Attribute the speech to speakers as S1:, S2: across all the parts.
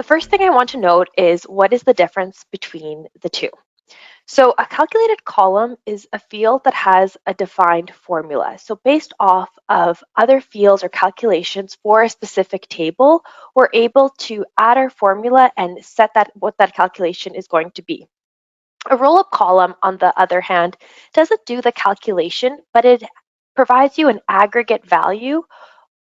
S1: first thing I want to note is what is the difference between the two. So a calculated column is a field that has a defined formula. So based off of other fields or calculations for a specific table, we're able to add our formula and set that what that calculation is going to be. A roll-up column, on the other hand, doesn't do the calculation, but it provides you an aggregate value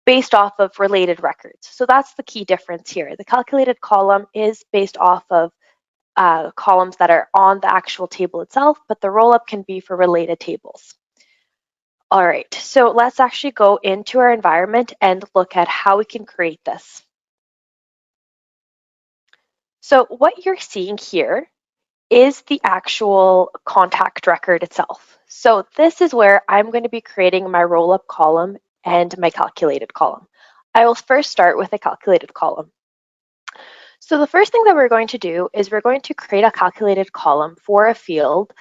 S1: based off of related records. So that's the key difference here. The calculated column is based off of columns that are on the actual table itself, but the roll-up can be for related tables. All right, so let's actually go into our environment and look at how we can create this. So what you're seeing here is the actual contact record itself. So this is where I'm going to be creating my roll-up column and my calculated column. I will first start with a calculated column. So the first thing that we're going to do is we're going to create a calculated column for a field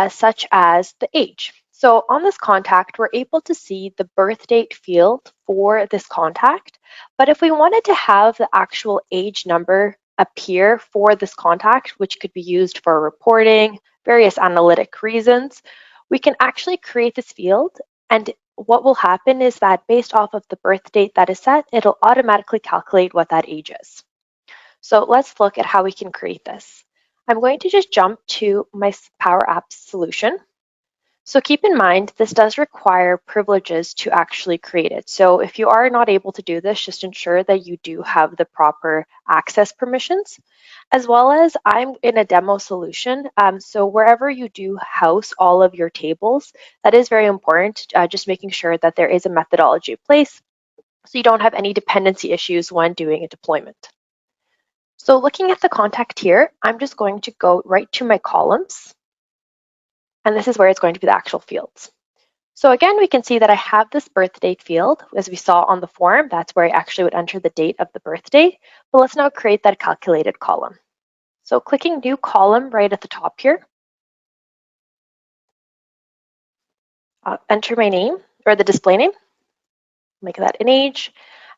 S1: such as the age. So on this contact, we're able to see the birth date field for this contact. But if we wanted to have the actual age number appear for this contact, which could be used for reporting, various analytic reasons, we can actually create this field. And what will happen is that based off of the birth date that is set, it'll automatically calculate what that age is. So let's look at how we can create this. I'm going to just jump to my Power Apps solution. So keep in mind, this does require privileges to actually create it. So if you are not able to do this, just ensure that you do have the proper access permissions, as well as I'm in a demo solution. So wherever you do house all of your tables, that is very important, just making sure that there is a methodology in place so you don't have any dependency issues when doing a deployment. So looking at the contact here, I'm just going to go right to my columns. And this is where it's going to be the actual fields. So again, we can see that I have this birth date field. As we saw on the form, that's where I actually would enter the date of the birth date. But let's now create that calculated column. So clicking new column right at the top here. I'll enter my name or the display name. Make that an age.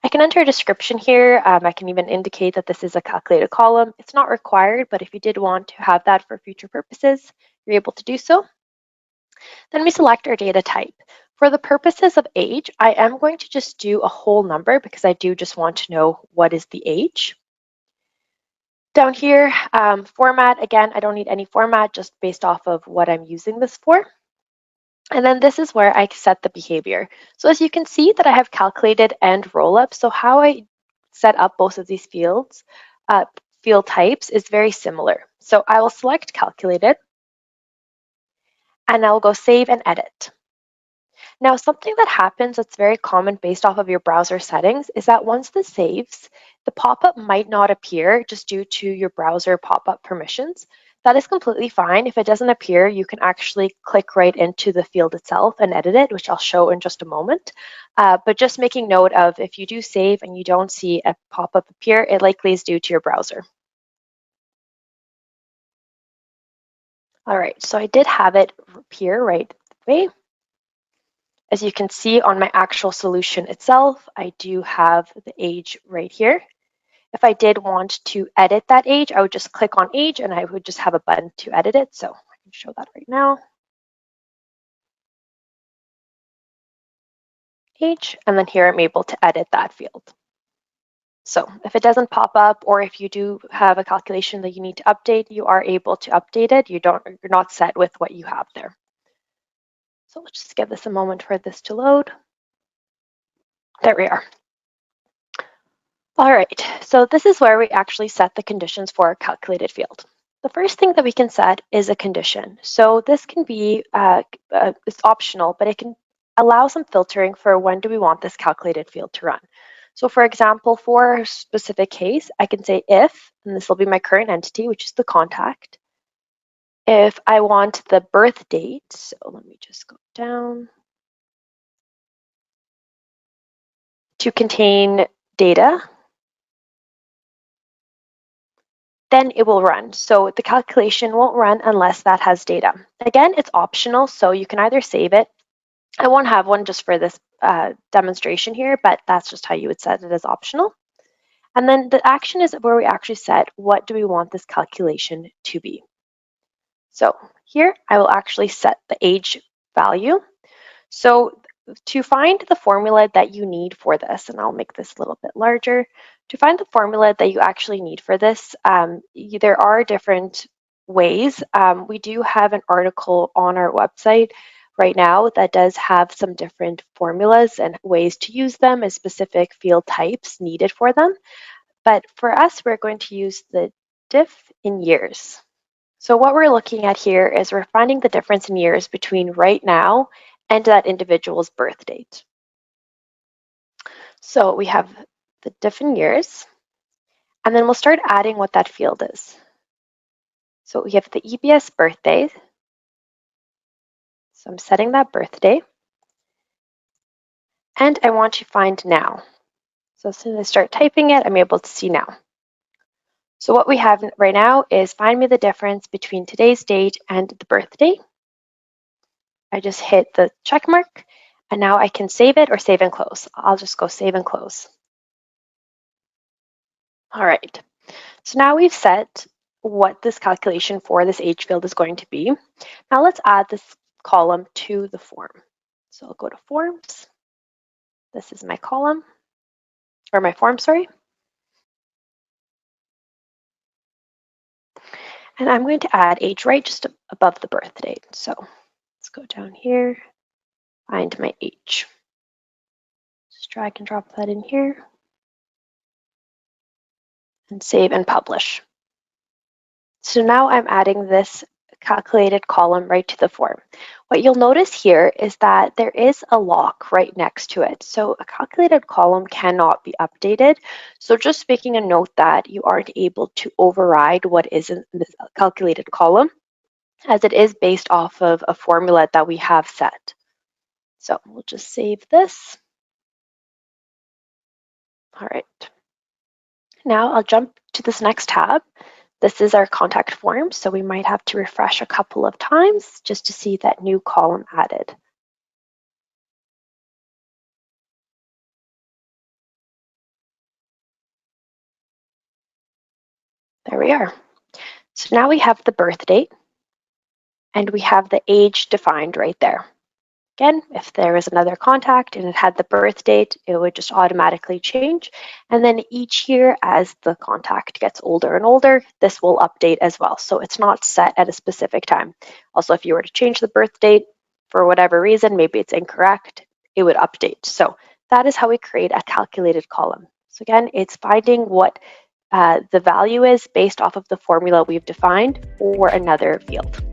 S1: I can enter a description here. I can even indicate that this is a calculated column. It's not required, but if you did want to have that for future purposes, you're able to do so. Then we select our data type. For the purposes of age, I am going to just do a whole number because I do just want to know what is the age. Down here, format, again, I don't need any format, just based off of what I'm using this for. And then this is where I set the behavior. So as you can see that I have calculated and roll-up. So how I set up both of these fields, field types is very similar. So I will select calculated and I'll go save and edit. Now, something that happens that's very common based off of your browser settings is that once this saves, the pop-up might not appear just due to your browser pop-up permissions. That is completely fine. If it doesn't appear, you can actually click right into the field itself and edit it, which I'll show in just a moment. But just making note of if you do save and you don't see a pop-up appear, it likely is due to your browser. All right, so I did have it appear right away. As you can see on my actual solution itself, I do have the age right here. If I did want to edit that age, I would just click on age and I would just have a button to edit it. So I can show that right now. Age, and then here I'm able to edit that field. So if it doesn't pop up, or if you do have a calculation that you need to update, you are able to update it. You're not set with what you have there. So let's just give this a moment for this to load. There we are. All right, so this is where we actually set the conditions for our calculated field. The first thing that we can set is a condition. So this can be, it's optional, but it can allow some filtering for when do we want this calculated field to run. So for example, for a specific case, I can say if, and this will be my current entity, which is the contact. If I want the birth date, so let me just go down, to contain data, then it will run. So the calculation won't run unless that has data. Again, it's optional, so you can either save it. I won't have one just for this demonstration here, but that's just how you would set it as optional. And then the action is where we actually set what do we want this calculation to be. So here I will actually set the age value. So to find the formula that you need for this, and I'll make this a little bit larger, to find the formula that you actually need for this, there are different ways. We do have an article on our website right now that does have some different formulas and ways to use them and specific field types needed for them. But for us, we're going to use the diff in years. So what we're looking at here is we're finding the difference in years between right now and that individual's birth date. So we have the different years, and then we'll start adding what that field is. So we have the EBS birthday. So I'm setting that birthday. And I want to find now. So as soon as I start typing it, I'm able to see now. So what we have right now is find me the difference between today's date and the birthday. I just hit the check mark, and now I can save it or save and close. I'll just go save and close. All right, so now we've set what this calculation for this age field is going to be. Now let's add this column to the form. So I'll go to Forms. This is my column, or my form, sorry. And I'm going to add age right just above the birth date. So let's go down here, find my age. Just drag and drop that in here, and save and publish. So now I'm adding this calculated column right to the form. What you'll notice here is that there is a lock right next to it. So a calculated column cannot be updated. So just making a note that you aren't able to override what is in this calculated column, as it is based off of a formula that we have set. So we'll just save this. All right. Now I'll jump to this next tab. This is our contact form, so we might have to refresh a couple of times just to see that new column added. There we are. So now we have the birth date and we have the age defined right there. Again, if there was another contact and it had the birth date, it would just automatically change. And then each year, as the contact gets older and older, this will update as well. So it's not set at a specific time. Also, if you were to change the birth date for whatever reason, maybe it's incorrect, it would update. So that is how we create a calculated column. So again, it's finding what the value is based off of the formula we've defined or another field.